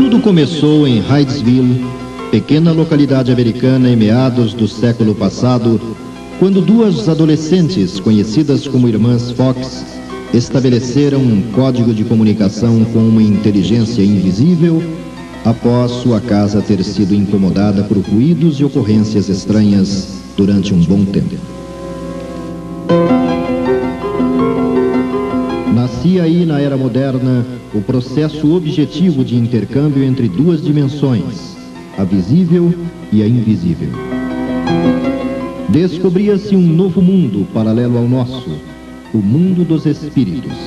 Tudo começou em Hydesville, pequena localidade americana em meados do século passado, quando duas adolescentes, conhecidas como irmãs Fox, estabeleceram um código de comunicação com uma inteligência invisível após sua casa ter sido incomodada por ruídos e ocorrências estranhas durante um bom tempo. Nascia aí na era moderna o processo objetivo de intercâmbio entre duas dimensões, a visível e a invisível. Descobria-se um novo mundo paralelo ao nosso, o mundo dos espíritos.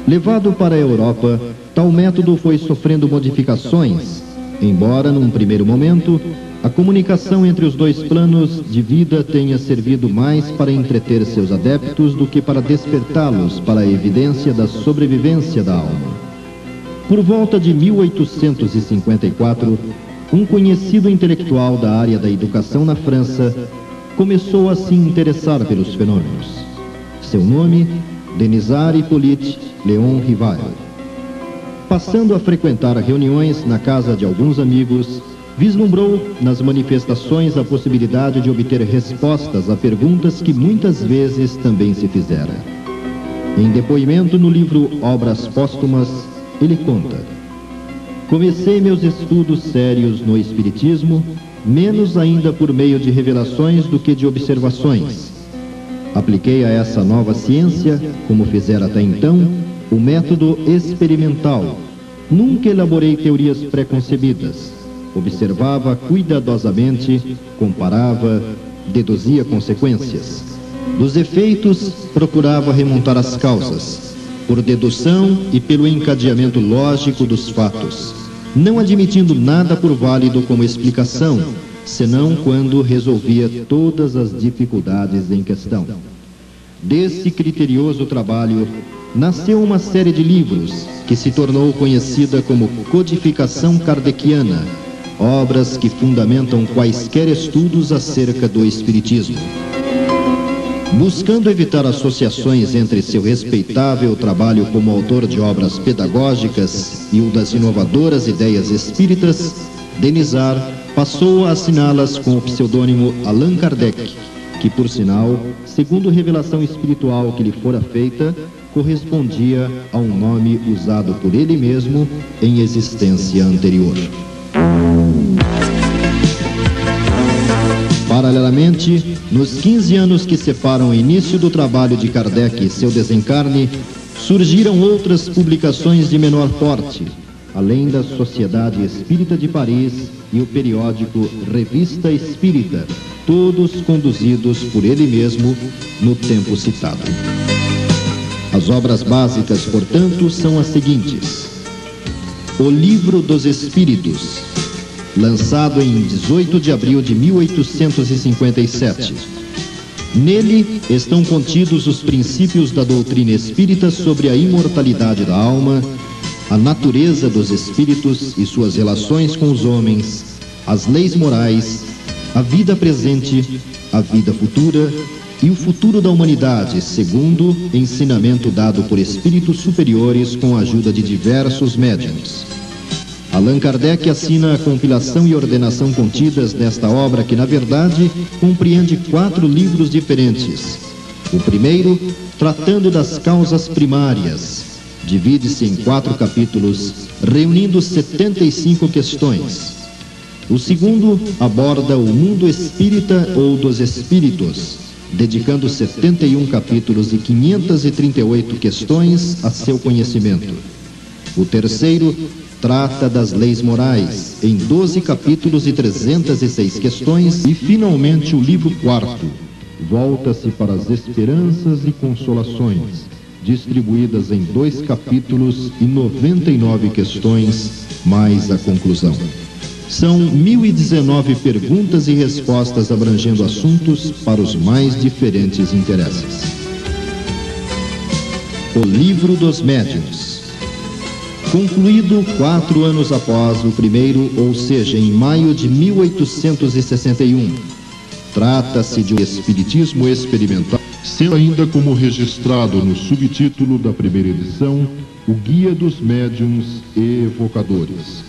Levado para a Europa, tal método foi sofrendo modificações, embora, num primeiro momento, a comunicação entre os dois planos de vida tenha servido mais para entreter seus adeptos do que para despertá-los para a evidência da sobrevivência da alma. Por volta de 1854, um conhecido intelectual da área da educação na França começou a se interessar pelos fenômenos. Seu nome, Denisard Hippolyte Léon Rivail. Passando a frequentar reuniões na casa de alguns amigos, vislumbrou nas manifestações a possibilidade de obter respostas a perguntas que muitas vezes também se fizera. Em depoimento no livro Obras Póstumas, ele conta: comecei meus estudos sérios no Espiritismo, menos ainda por meio de revelações do que de observações. Apliquei a essa nova ciência, como fizera até então, o método experimental. Nunca elaborei teorias preconcebidas. Observava cuidadosamente, comparava, deduzia consequências. Dos efeitos, procurava remontar as causas, por dedução e pelo encadeamento lógico dos fatos, não admitindo nada por válido como explicação, senão quando resolvia todas as dificuldades em questão. Desse criterioso trabalho, nasceu uma série de livros que se tornou conhecida como Codificação Kardeciana, obras que fundamentam quaisquer estudos acerca do Espiritismo. Buscando evitar associações entre seu respeitável trabalho como autor de obras pedagógicas e o das inovadoras ideias espíritas, Denisard passou a assiná-las com o pseudônimo Allan Kardec, que, por sinal, segundo revelação espiritual que lhe fora feita, correspondia a um nome usado por ele mesmo em existência anterior. Paralelamente, nos 15 anos que separam o início do trabalho de Kardec e seu desencarne, surgiram outras publicações de menor porte, além da Sociedade Espírita de Paris e o periódico Revista Espírita, todos conduzidos por ele mesmo no tempo citado. As obras básicas, portanto, são as seguintes: O Livro dos Espíritos, lançado em 18 de abril de 1857. Nele estão contidos os princípios da doutrina espírita sobre a imortalidade da alma, a natureza dos espíritos e suas relações com os homens, as leis morais, a vida presente, a vida futura e o futuro da humanidade, segundo ensinamento dado por espíritos superiores com a ajuda de diversos médiuns. Allan Kardec assina a compilação e ordenação contidas nesta obra que, na verdade, compreende 4 livros diferentes. O primeiro, tratando das causas primárias, divide-se em 4 capítulos, reunindo 75 questões. O segundo aborda o mundo espírita ou dos espíritos, dedicando 71 capítulos e 538 questões a seu conhecimento. O terceiro trata das leis morais, em 12 capítulos e 306 questões. E, finalmente, o livro quarto volta-se para as esperanças e consolações, distribuídas em 2 capítulos e 99 questões, mais a conclusão. São 1019 perguntas e respostas abrangendo assuntos para os mais diferentes interesses. O Livro dos Médiuns. Concluído 4 anos após o primeiro, ou seja, em maio de 1861, trata-se de um espiritismo experimental sendo ainda como registrado no subtítulo da primeira edição, o Guia dos Médiuns e Evocadores.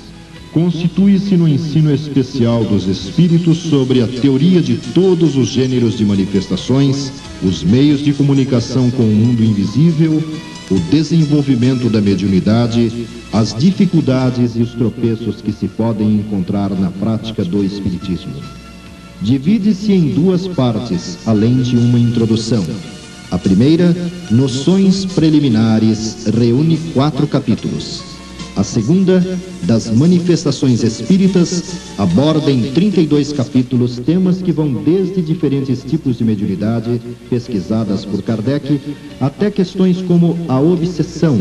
Constitui-se no ensino especial dos espíritos sobre a teoria de todos os gêneros de manifestações, os meios de comunicação com o mundo invisível, o desenvolvimento da mediunidade, as dificuldades e os tropeços que se podem encontrar na prática do espiritismo. Divide-se em duas partes, além de uma introdução. A primeira, Noções Preliminares, reúne 4 capítulos. A segunda, das Manifestações Espíritas, aborda em 32 capítulos temas que vão desde diferentes tipos de mediunidade, pesquisadas por Kardec, até questões como a obsessão,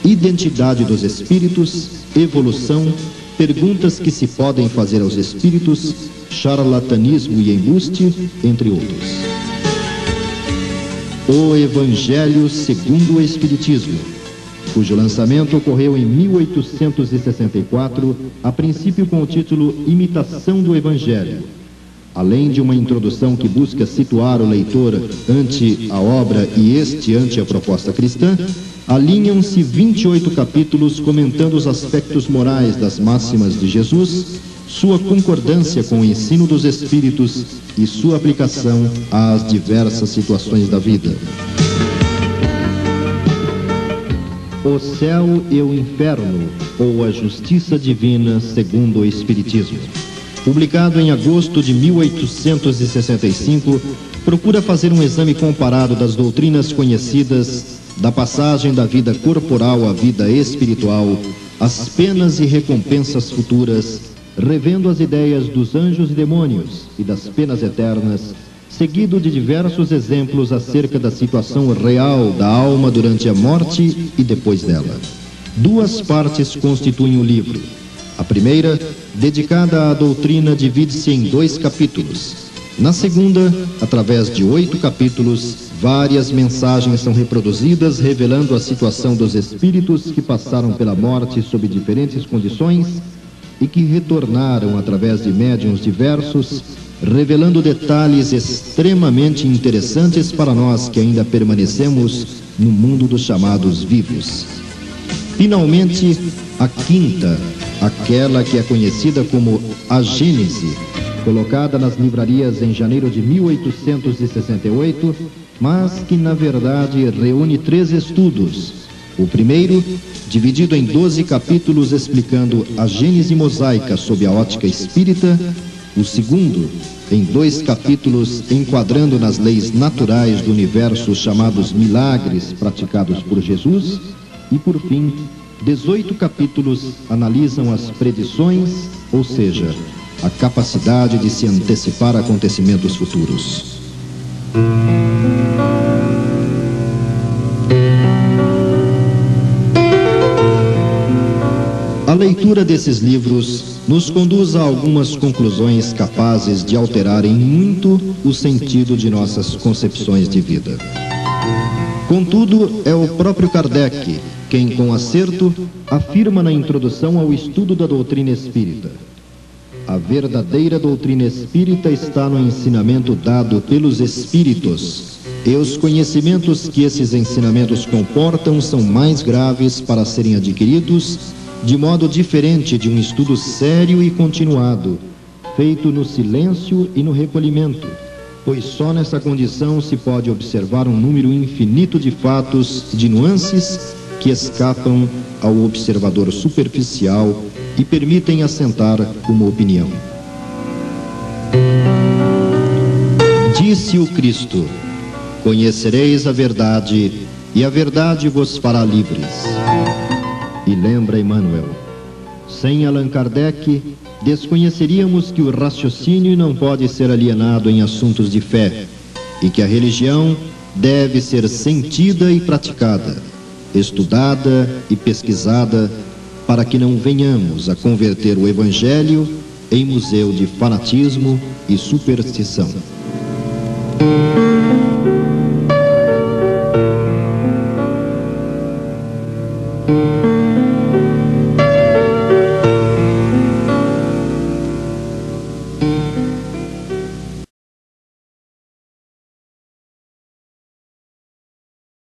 identidade dos espíritos, evolução, perguntas que se podem fazer aos espíritos, charlatanismo e embuste, entre outros. O Evangelho segundo o Espiritismo, cujo lançamento ocorreu em 1864, a princípio com o título Imitação do Evangelho. Além de uma introdução que busca situar o leitor ante a obra e este ante a proposta cristã, alinham-se 28 capítulos comentando os aspectos morais das máximas de Jesus, sua concordância com o ensino dos Espíritos e sua aplicação às diversas situações da vida. O Céu e o Inferno, ou a Justiça Divina segundo o Espiritismo. Publicado em agosto de 1865, procura fazer um exame comparado das doutrinas conhecidas, da passagem da vida corporal à vida espiritual, as penas e recompensas futuras, revendo as ideias dos anjos e demônios e das penas eternas, seguido de diversos exemplos acerca da situação real da alma durante a morte e depois dela. 2 partes constituem o livro. A primeira, dedicada à doutrina, divide-se em 2 capítulos. Na segunda, através de 8 capítulos, várias mensagens são reproduzidas, revelando a situação dos espíritos que passaram pela morte sob diferentes condições e que retornaram através de médiuns diversos, revelando detalhes extremamente interessantes para nós que ainda permanecemos no mundo dos chamados vivos. Finalmente, a quinta, aquela que é conhecida como a Gênese, colocada nas livrarias em janeiro de 1868, mas que na verdade reúne 3 estudos. O primeiro, dividido em 12 capítulos explicando a Gênese mosaica sob a ótica espírita. O segundo, em 2 capítulos enquadrando nas leis naturais do universo chamados milagres praticados por Jesus. E por fim, 18 capítulos analisam as predições, ou seja, a capacidade de se antecipar a acontecimentos futuros. A leitura desses livros nos conduz a algumas conclusões capazes de alterarem muito o sentido de nossas concepções de vida. Contudo, é o próprio Kardec quem, com acerto, afirma na introdução ao estudo da doutrina espírita: a verdadeira doutrina espírita está no ensinamento dado pelos espíritos, e os conhecimentos que esses ensinamentos comportam são mais graves para serem adquiridos de modo diferente de um estudo sério e continuado, feito no silêncio e no recolhimento, pois só nessa condição se pode observar um número infinito de fatos, de nuances que escapam ao observador superficial e permitem assentar uma opinião. Disse o Cristo: conhecereis a verdade, e a verdade vos fará livres. E lembra Emmanuel: sem Allan Kardec, desconheceríamos que o raciocínio não pode ser alienado em assuntos de fé, e que a religião deve ser sentida e praticada, estudada e pesquisada, para que não venhamos a converter o Evangelho em museu de fanatismo e superstição.